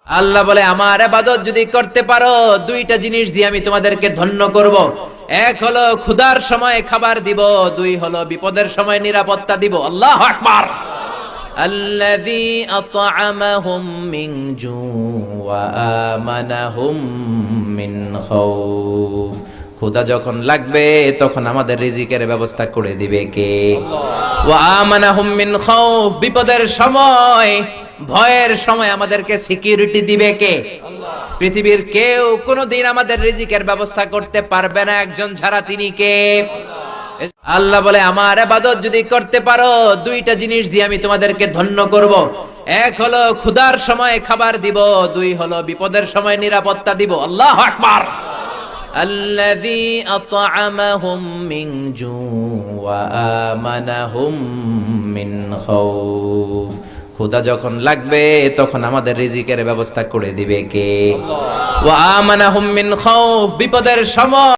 আল্লাহ বলে আমার ইবাদত যদি করতে পারো দুইটা জিনিস দিয়ে আমি তোমাদেরকে ধন্য করব। এক হলো ক্ষুধার সময় খাবার দিব, দুই হলো বিপদের সময় নিরাপত্তা দিব। আল্লাহু আকবার। আল্লাযী আত'আমাহুম মিন জু' ওয়া আমানাহুম মিন খাউফ। ক্ষুধা যখন লাগবে তখন আমাদের রিজিকের ব্যবস্থা করে দিবে কে? ওয়া আমানাহুম মিন খাউফ। বিপদের সময়, ভয়ের সময় আমাদেরকে সিকিউরিটি দিবে কে? পৃথিবীর কেউ কোনোদিন আমাদের রিজিকের ব্যবস্থা করতে পারবে না একজন ছাড়া, তিনি কে? আল্লাহ বলে আমার ইবাদত যদি করতে পারো দুইটা জিনিস দিয়ে আমি তোমাদেরকে ধন্য করব। এক হলো ক্ষুধার সময় খাবার দিব, দুই হলো বিপদের সময় নিরাপত্তা দিব। আল্লাহু আকবার। আল্লাযী আত'আমাহুম মিন জু' ওয়া আমানাহুম মিন খাউফ। ক্ষুধা যখন লাগবে তখন আমাদের রিজিকের ব্যবস্থা করে দিবে কে? ওয়া আমানাহুম মিন খাউফ। বিপদের সময়